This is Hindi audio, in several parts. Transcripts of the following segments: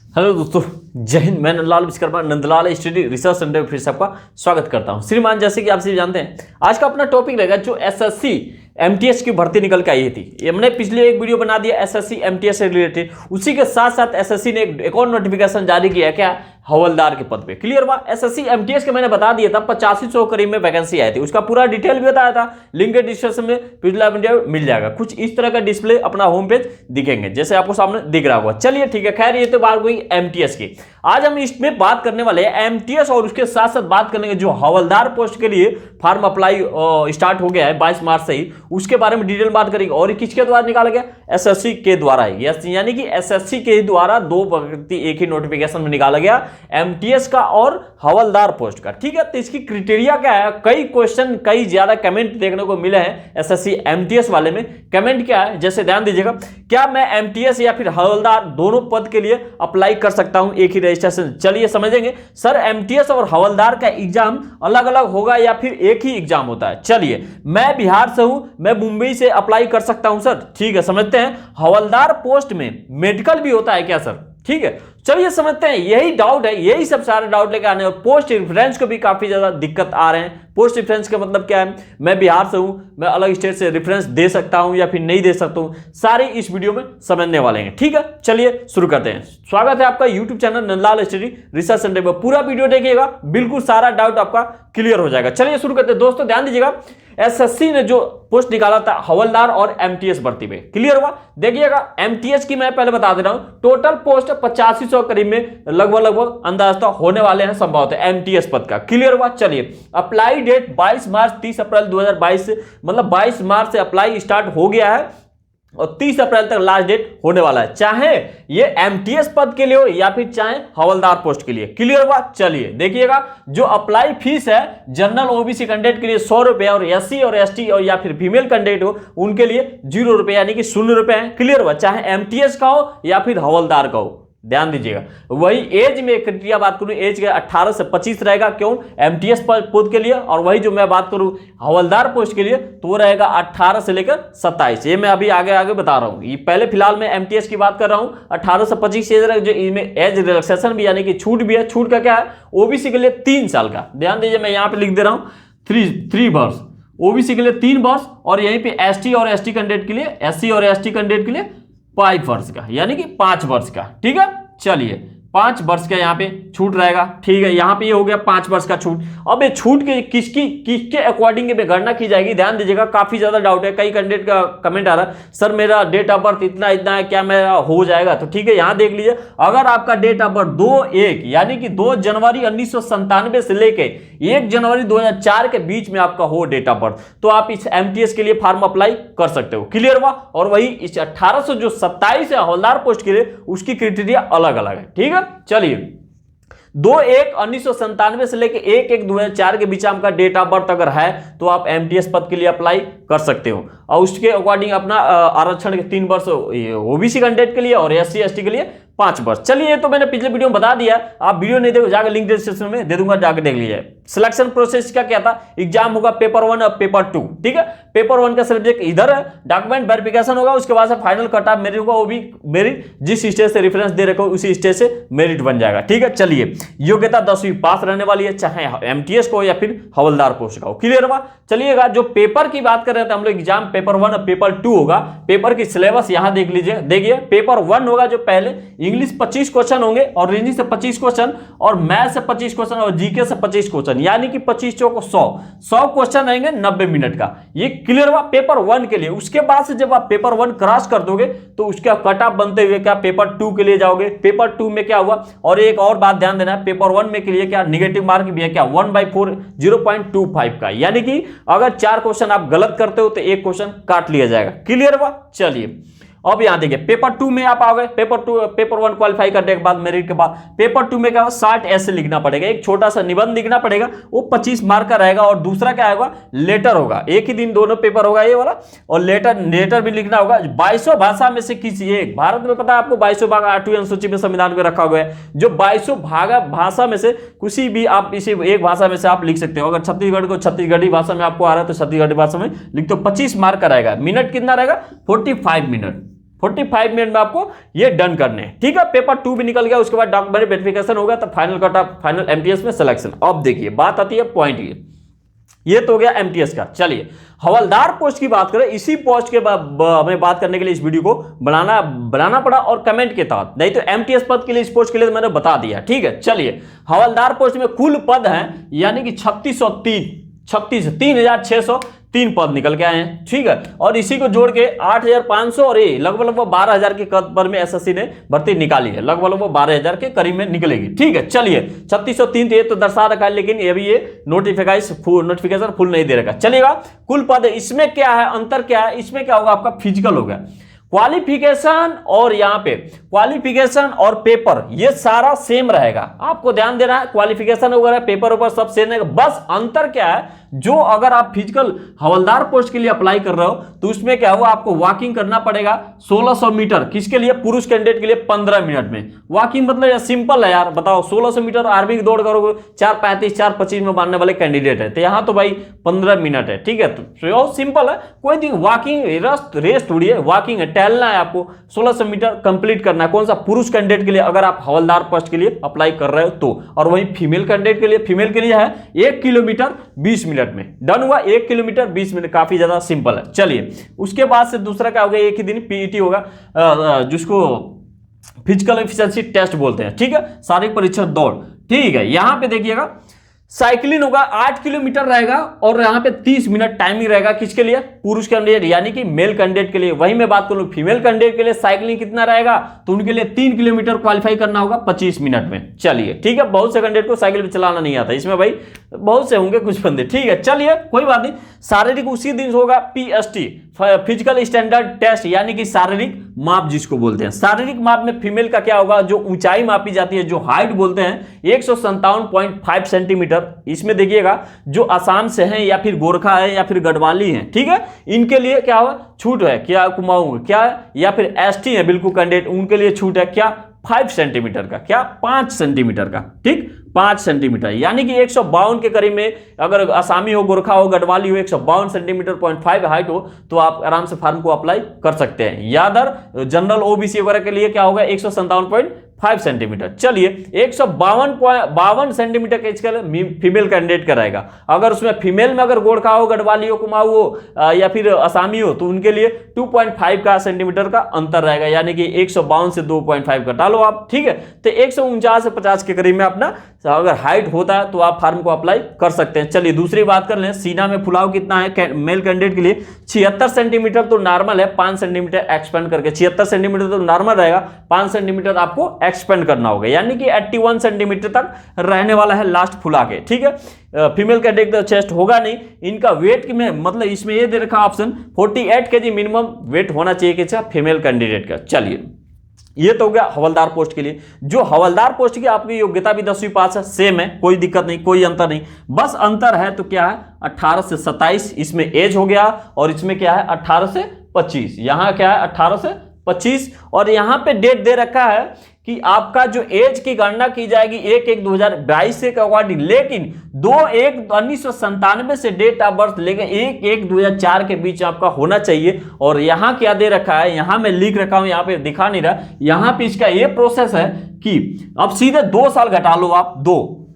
हेलो दोस्तों, जय हिंद। मैं Nandlal Vishwakarma Nandlal study research centre में फिर से आपका स्वागत करता हूं। श्रीमान, जैसे कि आप सभी जानते हैं, आज का अपना टॉपिक रहेगा जो एसएससी एमटीएस की भर्ती निकल के आई थी। हमने पिछले एक वीडियो बना दिया एसएससी एमटीएस से रिलेटेड। उसी के साथ साथ एसएससी ने एक और नोटिफिकेशन जारी किया, क्या? हवलदार के पद पे। क्लियर हुआ? एसएससी एमटीएस के मैंने बता दिया था 8500 करीब में वैकेंसी आई थी। उसका पूरा डिटेल भी बताया था, लिंक के डिस्क्रिप्शन में पिछला वीडियो मिल जाएगा। कुछ इस तरह का डिस्प्ले अपना होम पेज दिखेंगे, जैसे आपको सामने दिख रहा होगा। चलिए ठीक है, खैर ये तो बात हुई एमटीएस की। आज हम इसमें बात करने वाले हैं एमटीएस और उसके साथ साथ बात करेंगे जो हवलदार पोस्ट के लिए फॉर्म अप्लाई स्टार्ट हो गया है 22 मार्च से ही, उसके बारे में डिटेल बात करेंगे। और किसके द्वारा निकाला गया? एसएससी के द्वारा ही। यानी कि एसएससी के द्वारा दो भर्ती एक ही नोटिफिकेशन में निकाला गया, एमटीएस का और हवलदार पोस्ट का। ठीक है, तो इसकी क्राइटेरिया क्या है? कई क्वेश्चन, कई ज्यादा कमेंट देखने को मिले हैं एसएससी एमटीएस वाले में। कमेंट क्या है, जैसे ध्यान दीजिएगा, क्या मैं एमटीएस या फिर हवलदार दोनों पद के लिए अप्लाई कर सकता हूं एक ही रजिस्ट्रेशन? चलिए समझेंगे। सर, एमटीएस और हवलदार का एग्जाम अलग अलग होगा या फिर एक ही एग्जाम होता है? चलिए, मैं बिहार से हूं, मैं मुंबई से अप्लाई कर सकता हूं सर। ठीक है, समझते हैं। हवलदार पोस्ट में मेडिकल भी होता है क्या सर? ठीक है, चलिए समझते हैं। यही डाउट है, यही सब सारे डाउट लेकर आने। पोस्ट रेफरेंस को भी काफी ज्यादा दिक्कत आ रहे हैं। पोस्ट रेफरेंस का मतलब क्या है? मैं बिहार से हूं, मैं अलग स्टेट से रेफरेंस दे सकता हूं या फिर नहीं दे सकता हूं, सारे इस वीडियो में समझने वाले हैं। ठीक है, चलिए शुरू करते हैं। स्वागत है आपका YouTube channel Nandlal study research centre में। पूरा वीडियो देखिएगा, बिल्कुल सारा डाउट आपका क्लियर हो जाएगा। चलिए शुरू करते हैं। दोस्तों ध्यान दीजिएगा, एसएससी ने जो पोस्ट निकाला था हवलदार और एमटीएस भर्ती में, क्लियर हुआ? देखिएगा, एमटीएस की मैं पहले बता दे रहा हूं, टोटल पोस्ट 8500 करीब में लगभग अंदाजा होने वाले हैं संभवतः एमटीएस पद का। क्लियर हुआ? चलिए, अप्लाई डेट 22 मार्च 30 अप्रैल 2022 से, मतलब 22 मार्च से अप्लाई स्टार्ट हो गया है और 30 अप्रैल तक लास्ट डेट होने वाला है, चाहे ये एमटीएस पद के लिए हो या फिर चाहे हवलदार पोस्ट के लिए। क्लियर हुआ? चलिए देखिएगा, जो अप्लाई फीस है जनरल ओबीसी कैंडिडेट के लिए 100 रुपए और एससी और एसटी और या फिर फीमेल कैंडिडेट हो उनके लिए 0 रुपए यानी कि 0 रुपए है। क्लियर हुआ? चाहे एमटीएस का हो या फिर हवलदार का हो। ध्यान दीजिएगा, वही एज में क्राइटेरिया बात करूं, एज के 18 से 25 रहेगा। क्यों? एमटीएस पद के लिए। और वही जो मैं बात करूं हवलदार पोस्ट के लिए, तो रहेगा 18 से लेकर 27। ये मैं अभी आगे बता रहा हूं। ये पहले फिलहाल मैं एमटीएस की बात कर रहा हूं, 18 से 25 एज जो इनमें एज रिलैक्सेशन भी यानी कि छूट भी है। छूट का क्या है? ओबीसी के लिए 3 साल का। ध्यान दीजिए, मैं यहां पे लिख दे रहा हूं 3 वर्ष ओबीसी के लिए 3 वर्ष, और यहीं पे एसटी और एसटी कैंडिडेट के लिए, एससी और एसटी कैंडिडेट के लिए 5 वर्ष का, यानी कि 5 वर्ष का। ठीक है, चलिए 5 वर्ष का यहाँ पे छूट रहेगा। ठीक है, यहाँ पे ये हो गया 5 वर्ष का छूट। अब ये छूट के किसके अकॉर्डिंग में गणना की जाएगी? ध्यान दीजिएगा, काफी ज्यादा डाउट है। कई कैंडिडेट का कमेंट आ रहा है, सर मेरा डेट ऑफ बर्थ इतना है, क्या मेरा हो जाएगा? तो ठीक है, यहाँ देख लीजिए, अगर आपका डेट ऑफ बर्थ 2/1 यानी कि 2 जनवरी 1997 से लेके 1 जनवरी 2004 के बीच में आपका हो डेट ऑफ बर्थ, तो आप इस एमटीएस के लिए फॉर्म अप्लाई कर सकते हो। क्लियर हुआ? और वही इस 1827 है हवलदार पोस्ट के लिए, उसकी क्राइटेरिया अलग अलग है। ठीक है, चलिए 2/1/1997 से लेके 1/1/2004 के बीच आपका डेट ऑफ बर्थ अगर है तो आप एमटीएस पद के लिए अप्लाई कर सकते हो। और उसके अकॉर्डिंग अपना आरक्षण के 3 वर्ष ओबीसी कैंडिडेट के लिए और एससी एसटी के लिए 5 वर्ष। चलिए, तो मैंने पिछले वीडियो में बता दिया, आप वीडियो नहीं देखो, जाकर लिंक डिस्क्रिप्शन में दे दूंगा, जाकर देख लीजिए। सिलेक्शन प्रोसेस का क्या था? एग्जाम होगा पेपर 1 और पेपर 2। ठीक है, पेपर 1 का सब्जेक्ट इधर है, डॉक्यूमेंट वेरिफिकेशन होगा, उसके बाद से फाइनल कट ऑफ मेरिट होगा, वो भी मेरिट जिस स्टेज से रेफरेंस दे रखे हो उसी स्टेज से मेरिट बन जाएगा। ठीक है, चलिए, योग्यता 10वीं पास रहने वाली है, चाहे एमटीएस को या फिर हवलदार पोस्ट का हो। क्लियर हुआ? चलिएगा, जो पेपर की बात कर रहे थे हम लोग, एग्जाम पेपर 1 और पेपर 2 होगा। पेपर की सिलेबस यहां देख लीजिए। देखिए, पेपर 1 होगा जो पहले इंग्लिश 25 क्वेश्चन होंगे और रीजनिंग से 25 क्वेश्चन और मैथ से 25 क्वेश्चन और जीके से 25 क्वेश्चन, यानी कि 25 चौको 100 क्वेश्चन आएंगे 90 मिनट का। ये क्लियर हुआ पेपर 1 के लिए। उसके बाद से जब आप पेपर 1 क्रॉस कर दोगे तो उसका कट ऑफ बनते हुए क्या पेपर 2 के लिए जाओगे। पेपर 2 में क्या हुआ, और एक और बात ध्यान देना है, पेपर 1 में के लिए क्या नेगेटिव मार्क भी है, क्या 1/4 0.25 का, यानी कि अगर 4 क्वेश्चन आप गलत करते हो तो 1 क्वेश्चन काट लिया जाएगा। क्लियर हुआ? चलिए, अब यहां देखिए, पेपर 2 में आप आओगे, पेपर 1 क्वालिफाई करने के बाद मेरिट के बाद पेपर 2 में क्या होगा, 60 ऐसे लिखना पड़ेगा, एक छोटा सा निबंध लिखना पड़ेगा, वो 25 मार्क का रहेगा। और दूसरा क्या होगा, लेटर होगा। एक ही दिन दोनों पेपर होगा ये वाला, और लेटर भी लिखना होगा 22 भाषा में से किसी एक। भारत में पता है आपको 22 भाग 8वीं अनुसूची में संविधान में रखा हुआ है, जो 22 भाषा में से किसी भी आप इसी एक भाषा में से आप लिख सकते हो। अगर छत्तीसगढ़ को छत्तीसगढ़ी भाषा में आपको आ रहा है तो छत्तीसगढ़ी भाषा में लिख दो, 25 मार्क का रहेगा। मिनट कितना रहेगा, 45 मिनट। 45 मिनट में आपको ये डन करने हैं। ठीक है, पेपर 2 भी निकल गया, उसके बाद डॉक्यूमेंट वेरिफिकेशन होगा, तो final cut off, final MTS में सिलेक्शन। अब देखिए बात आती है पॉइंट ये तो हो गया एमटीएस का। चलिए हवलदार पोस्ट की बात करें, इसी पोस्ट के हमें बात करने के लिए इस वीडियो को बनाना पड़ा और कमेंट के तहत, नहीं तो एमटीएस पद के लिए, इस पोस्ट के लिए तो मैंने बता दिया। ठीक है, चलिए हवलदार पोस्ट में कुल पद हैं यानी कि 3603 पद निकल के आए हैं। ठीक है, और इसी को जोड़ के 8500 और ये लगभग 12000 के कद पर में एसएससी ने भर्ती निकाली है, लगभग 12000 के करीब में निकलेगी। ठीक है, चलिए 3603 ये तो दर्शा रखा है, लेकिन अभी ये नोटिफिकेशन फुल नहीं दे रखा। चलिएगा कुल पद, इसमें क्या है, अंतर क्या है, इसमें क्या होगा, आपका फिजिकल होगा, क्वालिफिकेशन और यहाँ पे क्वालिफिकेशन और पेपर ये सारा सेम रहेगा, आपको ध्यान देना है। क्वालिफिकेशन वगैरह पेपर ऊपर सब सेम रहेगा, बस अंतर क्या है, जो अगर आप फिजिकल हवलदार पोस्ट के लिए अप्लाई कर रहे हो तो उसमें क्या होगा, आपको वॉकिंग करना पड़ेगा 1600 मीटर, किसके लिए, पुरुष कैंडिडेट के लिए 15 मिनट में वॉकिंग। मतलब सिंपल है यार, बताओ 1600 मीटर आर्मी की दौड़ करोगे 4:35 4:25 में मारने वाले कैंडिडेट है, तो यहाँ तो भाई 15 मिनट है। ठीक है, तो सिंपल है, कोई दिन वॉकिंग रेस्ट थोड़ी है, वॉकिंग है, टहलना है, आपको 1600 मीटर कंप्लीट करना है। कौन सा, पुरुष कैंडिडेट के लिए अगर आप हवलदार पोस्ट के लिए अप्लाई कर रहे हो तो। और वहीं फीमेल कैंडिडेट के लिए, फीमेल के लिए है 1 किलोमीटर 20 मिनट में डन हुआ, 1 किलोमीटर 20 मिनट, काफी ज्यादा सिंपल है। चलिए उसके बाद से दूसरा क्या होगा, एक ही दिन पीईटी होगा, जिसको फिजिकल एफिशिएंसी टेस्ट बोलते हैं। ठीक है, शारीरिक परीक्षण दौड़। ठीक है, यहां पे देखिएगा साइकिलिंग होगा 8 किलोमीटर रहेगा और यहाँ पे 30 मिनट टाइमिंग रहेगा, किसके लिए, पुरुष कैंडिडेट यानी कि मेल कैंडिडेट के लिए। वहीं मैं बात करूं फीमेल कैंडिडेट के लिए साइकिलिंग कितना रहेगा, तो उनके लिए 3 किलोमीटर क्वालिफाई करना होगा 25 मिनट में। चलिए ठीक है, बहुत से कैंडिडेट को साइकिल भी चलाना नहीं आता, इसमें भाई बहुत से होंगे कुछ बंदे। ठीक है, चलिए कोई बात नहीं। शारीरिक उसी दिन होगा पीएसटी, फिजिकल स्टैंडर्ड टेस्ट, यानी कि शारीरिक माप जिसको बोलते हैं। शारीरिक माप में फीमेल का क्या होगा, जो ऊंचाई मापी जाती है, जो हाइट बोलते हैं 157.5 सेंटीमीटर। इसमें देखिएगा जो आसाम से हैं या फिर गोरखा है या फिर गढ़वाली हैं, ठीक है, इनके लिए क्या होगा, छूट है, क्या कुमाऊं क्या है, या फिर एसटी है बिल्कुल कैंडिडेट, उनके लिए छूट है क्या, 5 सेंटीमीटर का, क्या 5 सेंटीमीटर का। ठीक, 5 सेंटीमीटर यानी कि 152 के करीब में, अगर आसामी हो, गोरखा हो, गढ़वाली हो, 152 सेंटीमीटर 0.5 हाइट हो तो आप आराम से फार्म को अप्लाई कर सकते हैं। यादर जनरल ओबीसी वगैरह के लिए क्या होगा, 157.5 सेंटीमीटर। चलिए 152 सेंटीमीटर का इसका फीमेल कैंडिडेट का रहेगा। अगर उसमें फीमेल में अगर गोरखा हो, गढ़वाली हो, कुमाऊं हो या फिर आसामी हो तो उनके लिए 2.5 का सेंटीमीटर का अंतर रहेगा, यानी कि 152 से 2.5 घटा लो आप। ठीक है, तो 149 से 50 के करीब में अपना अगर हाइट होता है तो आप फार्म को अप्लाई कर सकते हैं। चलिए दूसरी बात कर लें, सीना में फुलाव कितना है मेल कैंडिडेट के लिए, 76 सेंटीमीटर तो नॉर्मल है, 5 सेंटीमीटर एक्सपेंड करके, 76 सेंटीमीटर तो नॉर्मल रहेगा, 5 सेंटीमीटर आपको एक्सपेंड करना होगा, यानी कि 81 सेंटीमीटर तक रहने वाला है लास्ट फुला के। ठीक है, फीमेल कैंडिडेट का चेस्ट होगा नहीं। इनका वेट में मतलब इसमें ये दे रखा ऑप्शन 48 केजी मिनिमम वेट होना चाहिए कि फीमेल कैंडिडेट का। चलिए ये तो हो गया हवलदार पोस्ट के लिए। जो हवलदार पोस्ट की आपकी योग्यता भी 10वीं पास है, सेम है, कोई दिक्कत नहीं, कोई अंतर नहीं। बस अंतर है तो क्या है, 18 से 27 इसमें एज हो गया, और इसमें क्या है 18 से 25, यहां क्या है 18 से 25, और यहां पे डेट दे रखा है कि आपका जो एज की गणना की जाएगी 1/1/2022 से के अकॉर्डिंग, लेकिन 2/1/1997 से डेट ऑफ बर्थ लेकर 1/1/2004 के बीच आपका होना चाहिए। और यहां क्या दे रखा है, यहां मैं लिख रखा हूं, यहां पे दिखा नहीं रहा, यहां पे इसका ये प्रोसेस है कि अब सीधे 2 साल घटा लो आप, 2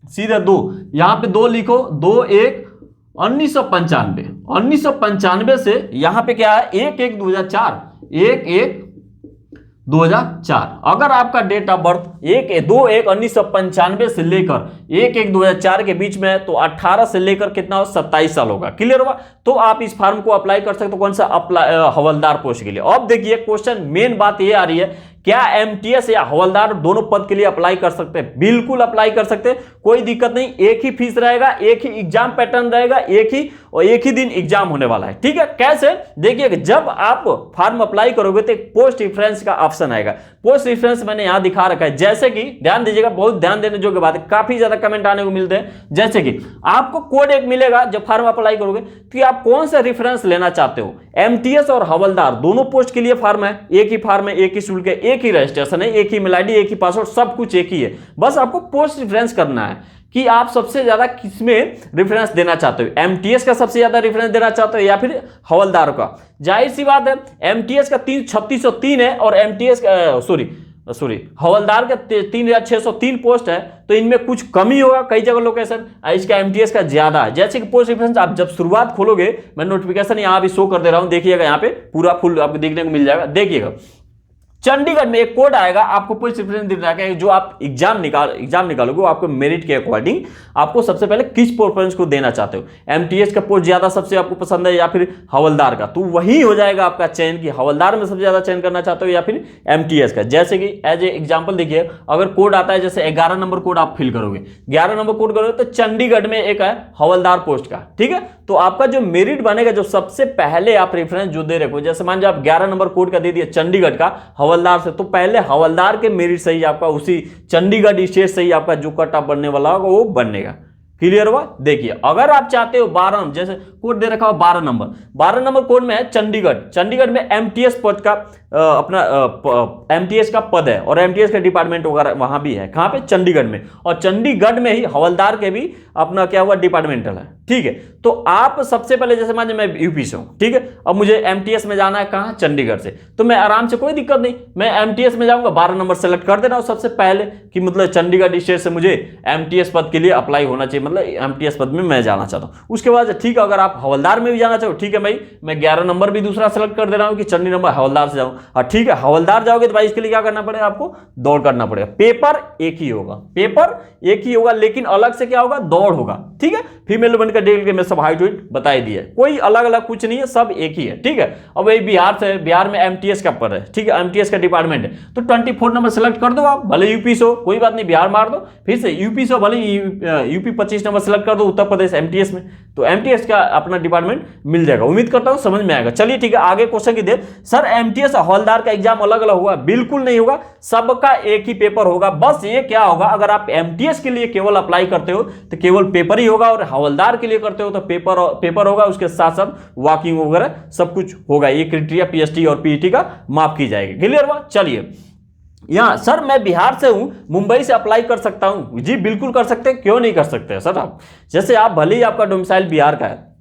सीधे 2, यहां पे 2 लिखो, 2/1/1995, 1995 से यहां पे क्या है 1/1/2004, 1/1/2004। अगर आपका डेट ऑफ बर्थ 2/1/1995 से लेकर 1/1/2004 के बीच में है तो 18 से लेकर कितना हो, 27 साल होगा। क्लियर होगा, तो आप इस फॉर्म को अप्लाई कर सकते हो, कौन सा, हवलदार पोस्ट के लिए। अब देखिए क्वेश्चन, मेन बात ये आ रही है, क्या एमटीएस या हवलदार दोनों पद के लिए अप्लाई कर सकते हैं? बिल्कुल अप्लाई कर सकते हैं, कोई दिक्कत नहीं। एक ही फीस रहेगा, एक ही एग्जाम पैटर्न रहेगा, एक ही दिन एग्जाम होने वाला है। ठीक है, कैसे, देखिए जब आप फॉर्म अप्लाई करोगे तो एक पोस्ट रेफरेंस का ऑप्शन आएगा। पोस्ट रेफरेंस मैंने यहां दिखा रखा है, जैसे कि ध्यान दीजिएगा, बहुत ध्यान देने योग्य बात है, काफी ज्यादा कमेंट आने को मिलते हैं। जैसे कि आपको कोड एक मिलेगा जब फॉर्म अप्लाई करोगे कि आप कौन सा रेफरेंस लेना चाहते हो। एमटीएस और हवलदार दोनों पोस्ट के लिए फॉर्म है, एक ही फॉर्म है, एक ही शुल्क है, एक ही रजिस्ट्रेशन है, एक ही ईमेल आईडी, एक ही पासवर्ड, सब कुछ एक ही है। बस आपको पोस्ट रेफरेंस करना है कि आप सबसे ज्यादा किसमें रेफरेंस देना चाहते हो, एमटीएस का सबसे ज्यादा रेफरेंस देना चाहते हो या फिर हवलदार का। जाहिर सी बात है एमटीएस का 3603 है और एमटीएस का सॉरी हवलदार का 3603 पोस्ट है, तो इनमें कुछ कमी होगा कई जगह लोकेशन, इसका एमटीएस का ज्यादा है। जैसे कि पोस्ट रेफरेंस आप जब शुरुआत खोलोगे, मैं नोटिफिकेशन यहां भी शो कर दे रहा हूं, देखिएगा यहां पे पूरा फुल आपको देखने को मिल जाएगा। देखिएगा चंडीगढ़ में एक कोड आएगा, आपको पोस्ट रेफरेंस देना है, जो आप एग्जाम निकालोगे वो आपको मेरिट के अकॉर्डिंग आपको सबसे पहले किस प्रेफरेंस को देना चाहते हो, एमटीएस का पोस्ट ज्यादा सबसे आपको पसंद है या फिर हवलदार का, तो वही हो जाएगा आपका चयन कि हवलदार में सबसे ज्यादा चयन करना चाहते हो या फिर एमटीएस का। जैसे कि एज ए एग्जाम्पल देखिए, अगर कोड आता है जैसे 11 नंबर कोड आप फिल करोगे, 11 नंबर कोड करोगे तो चंडीगढ़ में एक है हवलदार पोस्ट का, ठीक है। तो आपका जो मेरिट बनेगा, जो सबसे पहले आप रेफरेंस जो दे रहे हो, जैसे मान लो आप 11 नंबर कोड का दे दिया चंडीगढ़ का हवलदार से, तो पहले हवलदार के मेरिट से ही आपका उसी चंडीगढ़ स्टेट से ही आपका जो कट ऑफ बनने वाला होगा वो बनेगा। क्लियर हुआ। देखिए अगर आप चाहते हो 12 जैसे कोड दे रखा हो 12 नंबर कोड में है चंडीगढ़ में एमटीएस पद का अपना एमटीएस का पद है और एमटीएस का डिपार्टमेंट वगैरह वहां भी है, कहां पे, चंडीगढ़ में, और चंडीगढ़ में ही हवलदार के भी अपना क्या हुआ डिपार्टमेंटल है, ठीक है। तो आप सबसे पहले जैसे मान लो मैं यूपी से हूं, ठीक है, अब मुझे एमटीएस में जाना है कहां, चंडीगढ़ से, तो मैं आराम से कोई दिक्कत नहीं, मैं एमटीएस में जाऊंगा, 12 नंबर सेलेक्ट कर देना सबसे पहले कि मतलब चंडीगढ़ स्टेट से मुझे एमटीएस पद के लिए अप्लाई होना चाहिए, मतलब एमटीएस पद में मैं जाना चाहता हूं। उसके बाद ठीक है, अगर आप हवलदार में भी जाना चाहो, ठीक है भाई, मैं 11 नंबर भी दूसरा सेलेक्ट कर दे रहा हूं कि चंडीगढ़ नंबर हवलदार से जाऊं, और ठीक है हवलदार जाओगे तो भाई इसके लिए क्या करना पड़ेगा, आपको दौड़ करना पड़ेगा। पेपर एक ही होगा, लेकिन अलग से क्या होगा, दौड़ होगा, ठीक है। फीमेल वुमेन का डिटेल के में सब हाइट वेट बता दिया है, कोई अलग अलग कुछ नहीं है, सब एक ही है, ठीक है। अब वही बिहार से, बिहार में एमटीएस का पद है, ठीक है, एमटीएस का डिपार्टमेंट है, तो 24 नंबर सेलेक्ट कर दो आप, भले यूपी से हो कोई बात नहीं, बिहार मार दो, फिर से यूपी से भले यूपी 25 नंबर सेलेक्ट कर दो, उत्तर प्रदेश एमटीएस में, तो एमटीएस का अपना डिपार्टमेंट मिल जाएगा। उम्मीद करता हूं समझ में आएगा। चलिए ठीक है, आगे क्वेश्चन की दे, सर एमटीएस हवलदार का एग्जाम अलग अलग होगा, बिल्कुल नहीं होगा, सबका एक ही पेपर होगा। बस ये क्या होगा, अगर आप एमटीएस के लिए केवल अप्लाई करते हो तो केवल पेपर ही होगा, और हवलदार के लिए करते हो तो पेपर होगा, उसके साथ साथ वॉकिंग वगैरह सब कुछ होगा। ये क्राइटेरिया पीएसटी और पीईटी का माफ की जाएगी। क्लियर हुआ। चलिए यहां सर मैं बिहार से हूं, मुंबई से अप्लाई कर सकता हूं, जी बिल्कुल कर सकते हैं, क्यों नहीं कर सकते सर आप, जैसे आप भले ही आपका डोमिसाइल बिहार का है,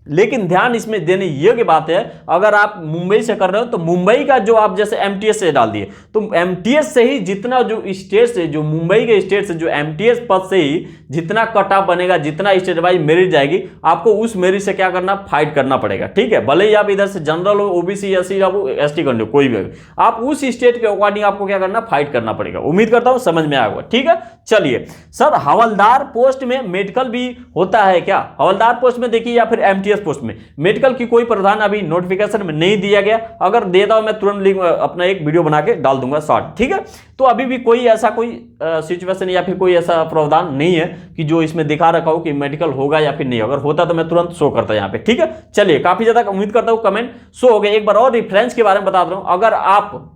लेकिन ध्यान इसमें देने योग्य बात है, अगर आप मुंबई से कर रहे हो तो मुंबई का जो आप जैसे एमटीएस से डाल दिए, तो एमटीएस से ही जितना जो स्टेट से, जो मुंबई के स्टेट से जो एमटीएस पद से ही जितना कट ऑफ बनेगा, जितना स्टेट वाइज मेरिट जाएगी, आपको उस मेरिट से क्या करना, फाइट करना पड़ेगा, ठीक है। भले ही आप इधर से जनरल हो, ओबीसी, एससी, एसटी कर लो, कोई भी, आप उस स्टेट के अकॉर्डिंग आपको क्या करना, फाइट करना पड़ेगा। उम्मीद करता हूं समझ में आएगा, ठीक है। चलिए सर हवलदार पोस्ट में मेडिकल भी होता है क्या, हवलदार पोस्ट में देखिए या फिर एमटीएस पोस्ट में मेडिकल की कोई प्रावधान अभी नोटिफिकेशन में नहीं दिया गया, अगर देता हूं मैं तुरंत लिंक अपना एक वीडियो बना के डाल दूंगा शॉर्ट, ठीक है। तो अभी भी कोई ऐसा कोई सिचुएशन या फिर कोई ऐसा प्रावधान नहीं है कि जो इसमें दिखा रखा हो कि मेडिकल होगा या फिर नहीं, अगर होता तो मैं तुरंत शो करता यहाँ पे, ठीक है। चलिए काफी ज्यादा उम्मीद करता हूं कमेंट शो हो गए। एक बार और रेफरेंस के बारे में बता रहा हूं, अगर आप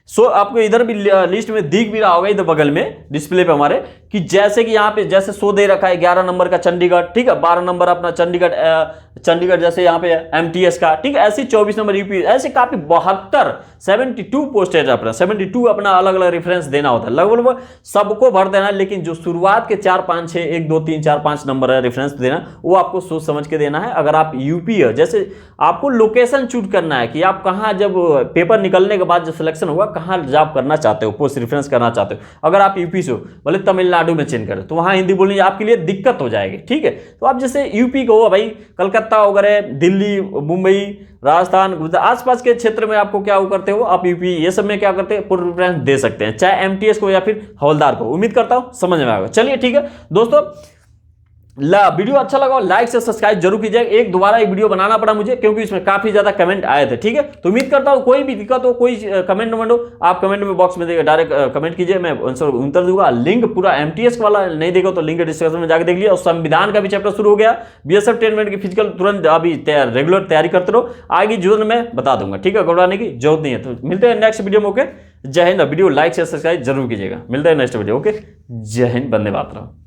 आपको इधर भी लिस्ट में दिख भी रहा होगा, इधर बगल में डिस्प्ले पे हमारे, कि जैसे कि यहाँ पे जैसे शो दे रखा है 11 नंबर का चंडीगढ़, ठीक है, 12 नंबर अपना चंडीगढ़ जैसे यहाँ पे एमटीएस का, ठीक है, ऐसे 24 नंबर यूपी, ऐसे काफी 72 पोस्ट है अपना, 72 अपना अलग अलग रेफरेंस देना होता है, लगभग सबको भर देना, लेकिन जो शुरुआत के 4 5 6 1 2 3 4 5 नंबर है रेफरेंस देना, वो आपको सोच समझ के देना है। अगर आप यूपी है, जैसे आपको लोकेशन चूज करना है कि आप कहाँ, जब पेपर निकलने के बाद जब सिलेक्शन होगा कहाँ जॉब करना चाहते हो, पोस्ट रेफरेंस करना चाहते हो। अगर आप यूपी से हो, भले तमिलनाडु में चेंज करें, तो वहां हिंदी बोलनी आपके लिए दिक्कत हो जाएगी, ठीक है। तो आप जैसे यूपी को हो भाई, कलकत्ता वगैरह, दिल्ली, मुंबई, राजस्थान, गुजरात, आसपास के क्षेत्र में आपको क्या करते हो, आप यूपी ये सब में क्या करते हैं, पूर्ण रेफरेंस दे सकते हैं, चाहे एमटीएस को या फिर हवलदार को। उम्मीद करता हूं समझ में आएगा। चलिए ठीक है दोस्तों, वीडियो अच्छा लगा लाइक से सब्सक्राइब जरूर कीजिएगा। एक दोबारा एक वीडियो बनाना पड़ा मुझे, क्योंकि इसमें काफी ज्यादा कमेंट आए थे, ठीक है। तो उम्मीद करता हूं कोई भी दिक्कत हो, कोई कमेंट हो, आप कमेंट में बॉक्स में देगा, डायरेक्ट कमेंट कीजिए, मैं आंसर उत्तर दूंगा। लिंक पूरा एमटीएस वाला नहीं देखो तो लिंक डिस्क्रिप्शन में जाकर देख लिया। और संविधान का भी चैप्टर शुरू हो गया, बीएसएफ ट्रेनमेंट की फिजिकल तुरंत अभी रेगुलर तैयारी करते रहो, आगे जीवन में बता दूंगा, ठीक है, घबराने की जरूरत नहीं है। तो मिलते हैं नेक्स्ट वीडियो में, ओके। जय हिंद। वीडियो लाइक से सब्सक्राइब जरूर कीजिएगा। मिलते हैं नेक्स्ट वीडियो, ओके। जय हिंद, वंदे मातरम।